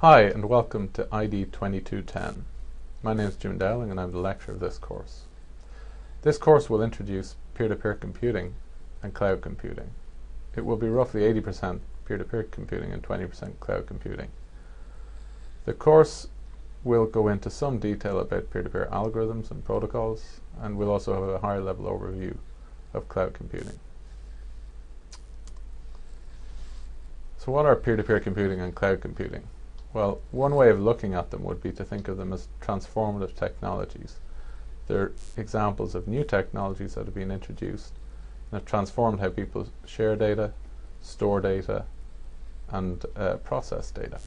Hi and welcome to id2210. My name is Jim Dowling and I'm the lecturer of this course. This course will introduce peer-to-peer computing and cloud computing. It will be roughly 80% peer-to-peer computing and 20% cloud computing. The course will go into some detail about peer-to-peer algorithms and protocols, and we'll also have a higher level overview of cloud computing. So what are peer-to-peer computing and cloud computing? Well, one way of looking at them would be to think of them as transformative technologies. They're examples of new technologies that have been introduced and have transformed how people share data, store data, and process data.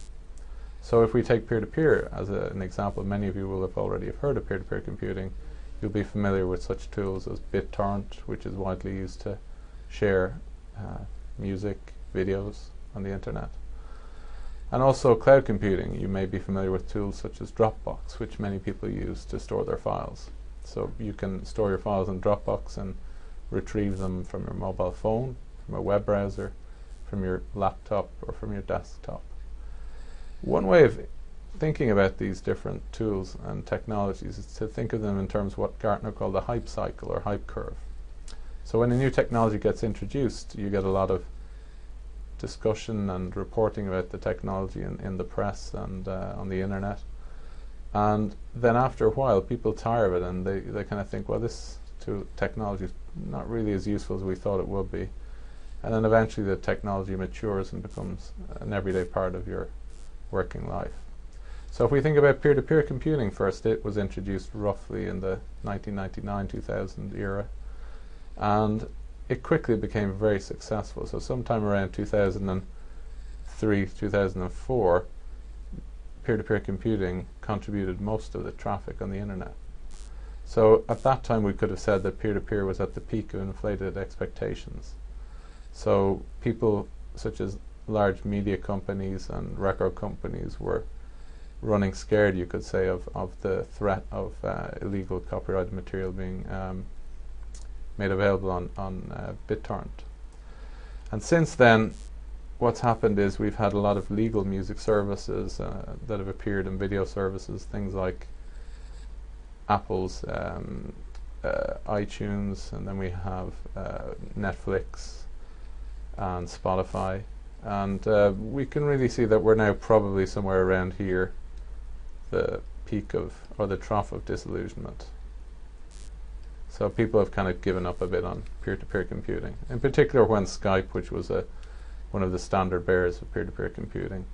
So if we take peer-to-peer as an example, many of you will have already heard of peer-to-peer computing. You'll be familiar with such tools as BitTorrent, which is widely used to share music, videos on the internet. And also cloud computing. You may be familiar with tools such as Dropbox, which many people use to store their files. So you can store your files in Dropbox and retrieve them from your mobile phone, from a web browser, from your laptop, or from your desktop. One way of thinking about these different tools and technologies is to think of them in terms of what Gartner called the hype cycle or hype curve. So when a new technology gets introduced, you get a lot of discussion and reporting about the technology in the press and on the internet, and then after a while people tire of it and they kind of think, well, this technology is not really as useful as we thought it would be, and then eventually the technology matures and becomes an everyday part of your working life. So if we think about peer-to-peer computing first, it was introduced roughly in the 1999-2000 era, and it quickly became very successful. So sometime around 2003, 2004, peer-to-peer computing contributed most of the traffic on the internet. So at that time we could have said that peer-to-peer was at the peak of inflated expectations. So people such as large media companies and record companies were running scared, you could say, of the threat of illegal copyrighted material being made available on BitTorrent. And since then, what's happened is we've had a lot of legal music services that have appeared in video services, things like Apple's iTunes, and then we have Netflix and Spotify, and we can really see that we're now probably somewhere around here, the peak of, or the trough of disillusionment. So people have kind of given up a bit on peer-to-peer computing, in particular when Skype, which was one of the standard bearers of peer-to-peer computing,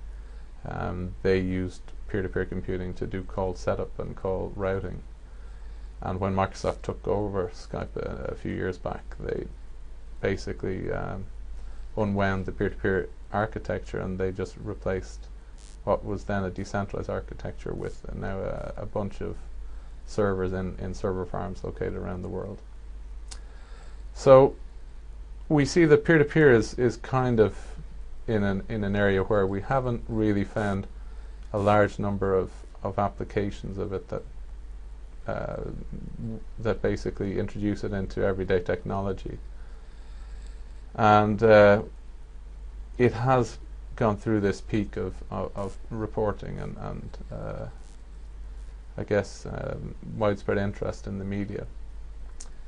they used peer-to-peer computing to do call setup and call routing. And when Microsoft took over Skype a few years back, they basically unwound the peer-to-peer architecture, and they just replaced what was then a decentralized architecture with now a bunch of servers in server farms located around the world. So we see that peer-to-peer is kind of in an area where we haven't really found a large number of applications of it that basically introduce it into everyday technology. And it has gone through this peak of reporting and I guess widespread interest in the media.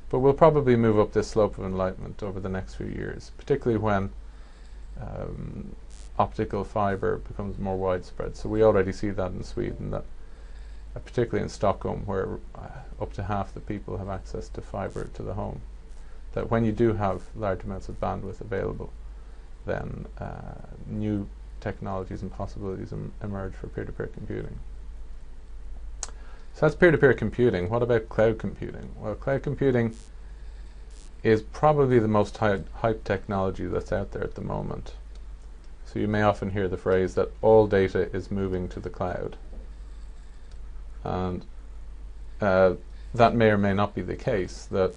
But we'll probably move up this slope of enlightenment over the next few years, particularly when optical fiber becomes more widespread. So we already see that in Sweden, that particularly in Stockholm, where up to half the people have access to fiber to the home, that when you do have large amounts of bandwidth available, then new technologies and possibilities emerge for peer-to-peer computing. So that's peer-to-peer computing. What about cloud computing? Well, cloud computing is probably the most hyped technology that's out there at the moment. So you may often hear the phrase that all data is moving to the cloud. And that may or may not be the case. That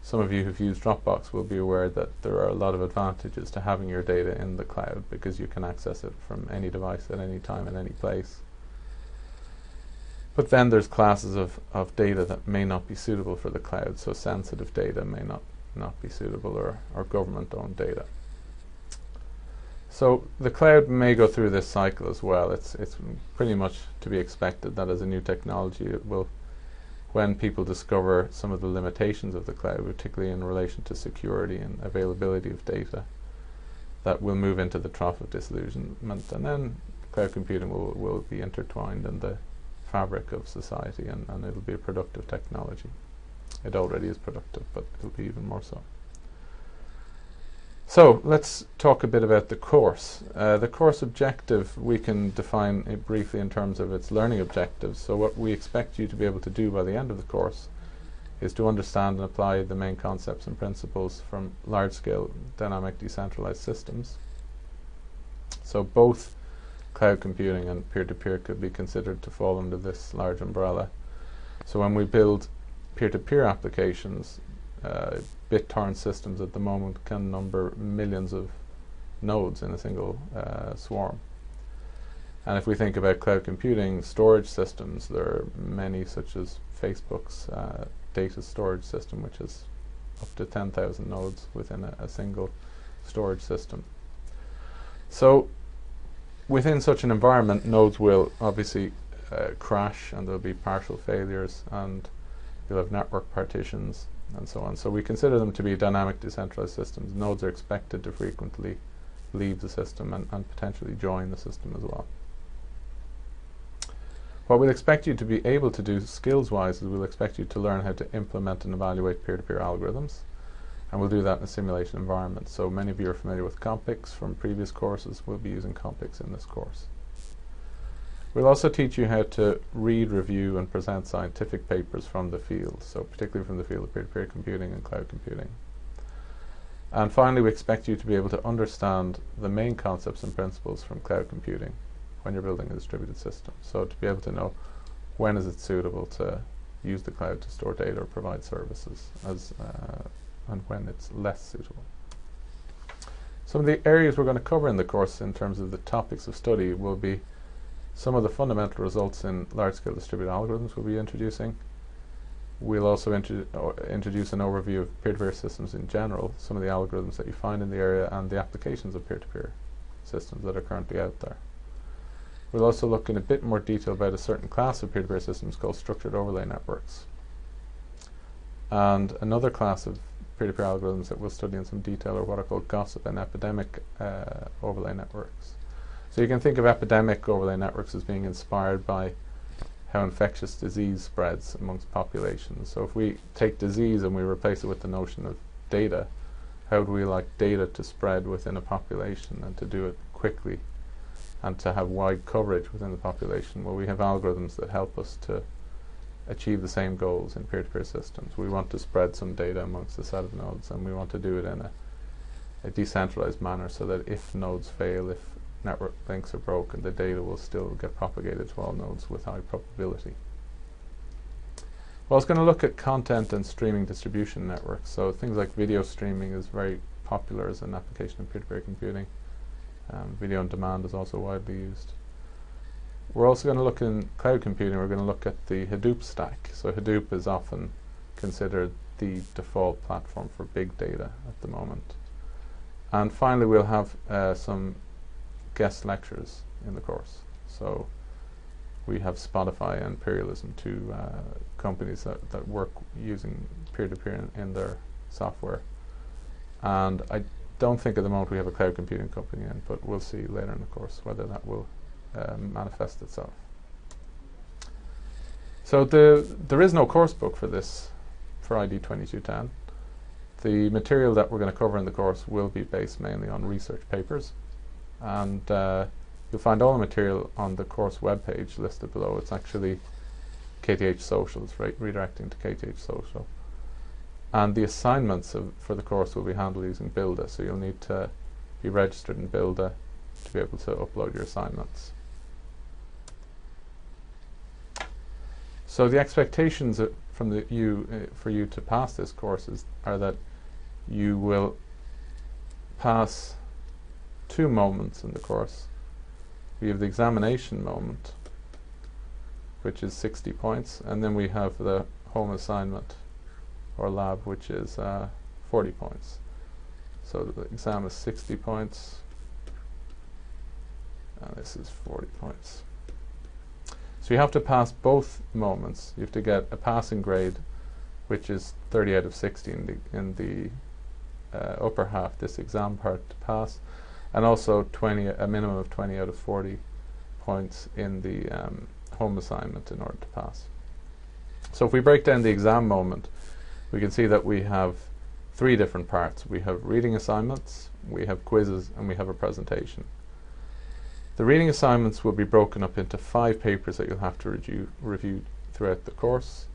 some of you who've used Dropbox will be aware that there are a lot of advantages to having your data in the cloud, because you can access it from any device at any time in any place. But then there's classes of data that may not be suitable for the cloud, so sensitive data may not be suitable, or government-owned data. So the cloud may go through this cycle as well. It's pretty much to be expected that as a new technology, it will, when people discover some of the limitations of the cloud, particularly in relation to security and availability of data, that will move into the trough of disillusionment, and then cloud computing will be intertwined in the fabric of society, and it'll be a productive technology. It already is productive, but it'll be even more so. So let's talk a bit about the course. The course objective we can define it briefly in terms of its learning objectives. So what we expect you to be able to do by the end of the course is to understand and apply the main concepts and principles from large-scale dynamic decentralized systems. So both cloud computing and peer-to-peer could be considered to fall under this large umbrella. So when we build peer-to-peer applications, BitTorrent systems at the moment can number millions of nodes in a single swarm. And if we think about cloud computing storage systems, there are many, such as Facebook's data storage system, which is up to 10,000 nodes within a single storage system. So within such an environment, nodes will obviously crash, and there'll be partial failures, and you'll have network partitions and so on. So we consider them to be dynamic decentralized systems. Nodes are expected to frequently leave the system and potentially join the system as well. What we'll expect you to be able to do skills-wise is we'll expect you to learn how to implement and evaluate peer-to-peer algorithms, and we'll do that in a simulation environment. So many of you are familiar with Compix from previous courses. We'll be using Compix in this course. We'll also teach you how to read, review, and present scientific papers from the field, so particularly from the field of peer-to-peer computing and cloud computing. And finally, we expect you to be able to understand the main concepts and principles from cloud computing when you're building a distributed system. So to be able to know when is it suitable to use the cloud to store data or provide services, and when it's less suitable. Some of the areas we're going to cover in the course in terms of the topics of study will be some of the fundamental results in large-scale distributed algorithms we'll be introducing. We'll also introduce an overview of peer-to-peer systems in general, some of the algorithms that you find in the area, and the applications of peer-to-peer systems that are currently out there. We'll also look in a bit more detail about a certain class of peer-to-peer systems called structured overlay networks, and another class of peer-to-peer algorithms that we'll study in some detail are what are called gossip and epidemic overlay networks. So you can think of epidemic overlay networks as being inspired by how infectious disease spreads amongst populations. So if we take disease and we replace it with the notion of data, how would we like data to spread within a population and to do it quickly and to have wide coverage within the population? Well, we have algorithms that help us to achieve the same goals in peer-to-peer systems. We want to spread some data amongst a set of nodes, and we want to do it in a decentralized manner so that if nodes fail, if network links are broken, the data will still get propagated to all nodes with high probability. Well, I was going to look at content and streaming distribution networks. So things like video streaming is very popular as an application of peer-to-peer computing. Video on demand is also widely used. We're also going to look in cloud computing, we're going to look at the Hadoop stack. So Hadoop is often considered the default platform for big data at the moment. And finally, we'll have some guest lectures in the course. So we have Spotify and Imperialism, two companies that work using peer-to-peer in their software. And I don't think at the moment we have a cloud computing company in, but we'll see later in the course whether that will manifest itself. So there is no course book for this, for id2210. The material that we're going to cover in the course will be based mainly on research papers, and you'll find all the material on the course webpage listed below. It's actually KTH Social, it's redirecting to KTH Social. And the assignments for the course will be handled using Builda, so you'll need to be registered in Builda to be able to upload your assignments. So the expectations from for you to pass this course are that you will pass two moments in the course. We have the examination moment, which is 60 points, and then we have the home assignment or lab, which is 40 points. So the exam is 60 points, and this is 40 points. So you have to pass both moments. You have to get a passing grade, which is 30 out of 60 in the upper half, this exam part to pass, and also a minimum of 20 out of 40 points in the home assignment in order to pass. So if we break down the exam moment, we can see that we have 3 different parts. We have reading assignments, we have quizzes, and we have a presentation. The reading assignments will be broken up into 5 papers that you'll have to review throughout the course.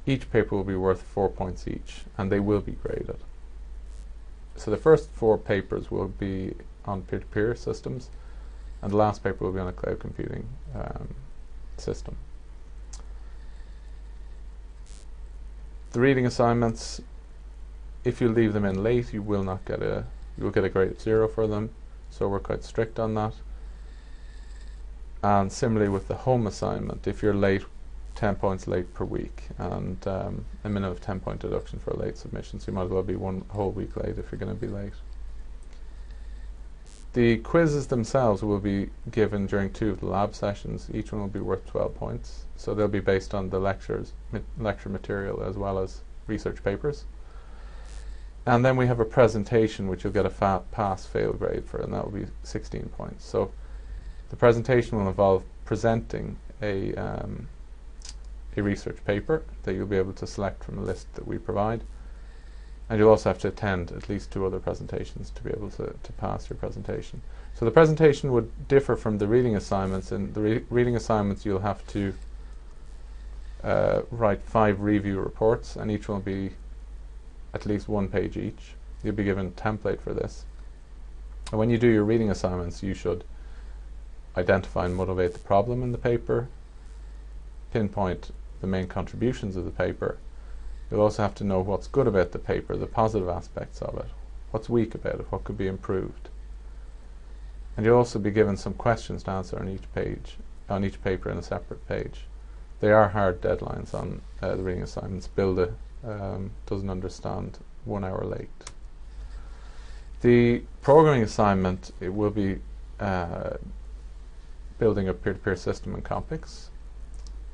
Each paper will be worth 4 points each, and they will be graded. So the first 4 papers will be on peer-to-peer systems, and the last paper will be on a cloud computing system. The reading assignments, if you leave them in late, you will get a grade of 0 for them, so we're quite strict on that. And similarly with the home assignment, if you're late, 10 points late per week, and a minimum of 10-point deduction for a late submission, so you might as well be 1 whole week late if you're going to be late. The quizzes themselves will be given during 2 of the lab sessions. Each one will be worth 12 points, so they'll be based on the lecture material as well as research papers. And then we have a presentation which you'll get a pass-fail grade for, and that will be 16 points. So the presentation will involve presenting a research paper that you'll be able to select from a list that we provide, and you'll also have to attend at least 2 other presentations to be able to pass your presentation. So the presentation would differ from the reading assignments. In the reading assignments you'll have to write 5 review reports, and each one will be at least 1 page each. You'll be given a template for this, and when you do your reading assignments you should identify and motivate the problem in the paper, pinpoint the main contributions of the paper. You'll also have to know what's good about the paper, the positive aspects of it, what's weak about it, what could be improved. And you'll also be given some questions to answer on each paper in a separate page. They are hard deadlines on the reading assignments. Builder doesn't understand 1 hour late. The programming assignment, it will be building a peer-to-peer system in Compix,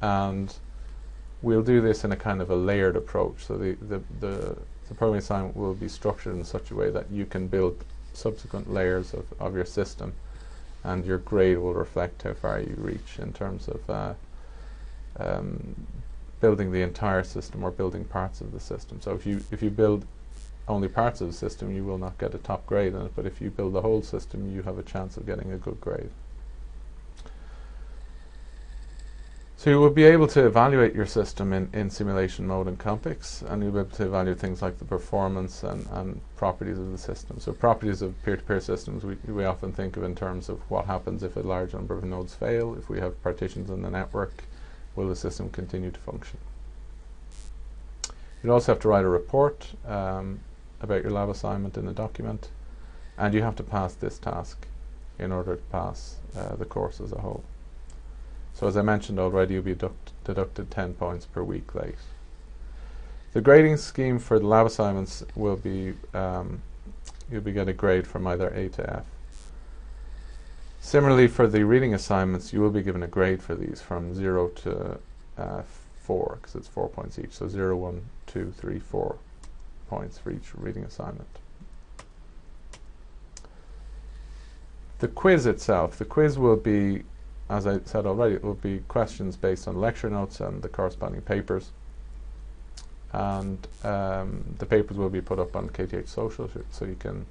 and we'll do this in a kind of a layered approach. So the programming assignment will be structured in such a way that you can build subsequent layers of your system, and your grade will reflect how far you reach in terms of building the entire system or building parts of the system. So if you build only parts of the system, you will not get a top grade in it, but if you build the whole system, you have a chance of getting a good grade. So you will be able to evaluate your system in simulation mode in Compix, and you'll be able to evaluate things like the performance and properties of the system. So properties of peer-to-peer systems we often think of in terms of what happens if a large number of nodes fail. If we have partitions in the network, will the system continue to function? You'd also have to write a report about your lab assignment in a document, and you have to pass this task in order to pass the course as a whole. So as I mentioned already, you'll be deducted 10 points per week late. The grading scheme for the lab assignments will be, you'll be getting a grade from either A to F. Similarly, for the reading assignments, you will be given a grade for these from 0 to 4, because it's 4 points each. So 0, 1, 2, 3, 4 points for each reading assignment. The quiz itself, the quiz will be, as I said already, it will be questions based on lecture notes and the corresponding papers. And the papers will be put up on KTH Social, so you can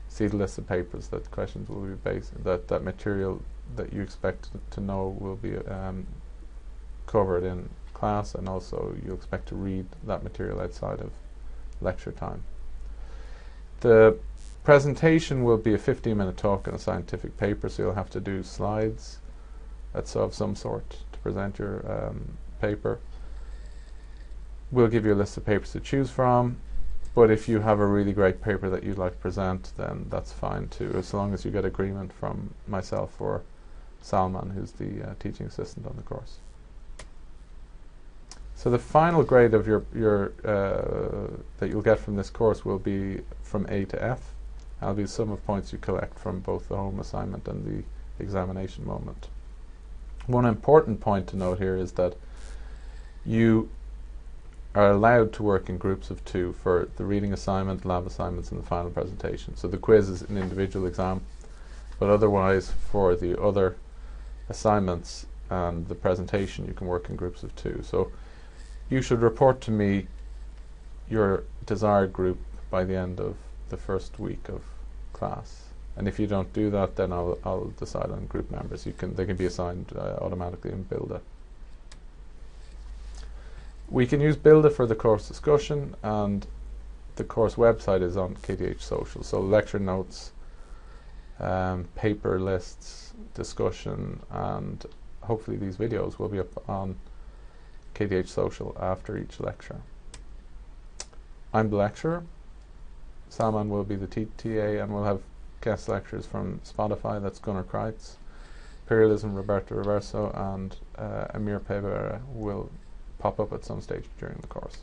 see the list of papers that questions will be based, that material that you expect to know will be covered in class, and also you expect to read that material outside of lecture time. The presentation will be a 15-minute talk on a scientific paper, so you'll have to do slides that's of some sort to present your paper. We'll give you a list of papers to choose from, but if you have a really great paper that you'd like to present, then that's fine too, as long as you get agreement from myself or Salman, who's the teaching assistant on the course. So the final grade of your that you'll get from this course will be from A to F. That'll be the sum of points you collect from both the home assignment and the examination moment. One important point to note here is that you are allowed to work in groups of 2 for the reading assignment, lab assignments, and the final presentation. So the quiz is an individual exam, but otherwise for the other assignments and the presentation you can work in groups of 2. So you should report to me your desired group by the end of the first week of class. And if you don't do that, then I'll decide on group members. They can be assigned automatically in Builder. We can use Builder for the course discussion, and the course website is on KTH Social. So lecture notes, paper lists, discussion, and hopefully these videos will be up on KTH Social after each lecture. I'm the lecturer. Salman will be the TA, and we'll have guest lectures from Spotify, that's Gunnar Kreitz, Imperialism, Roberto Reverso, and Amir Pevera will pop up at some stage during the course.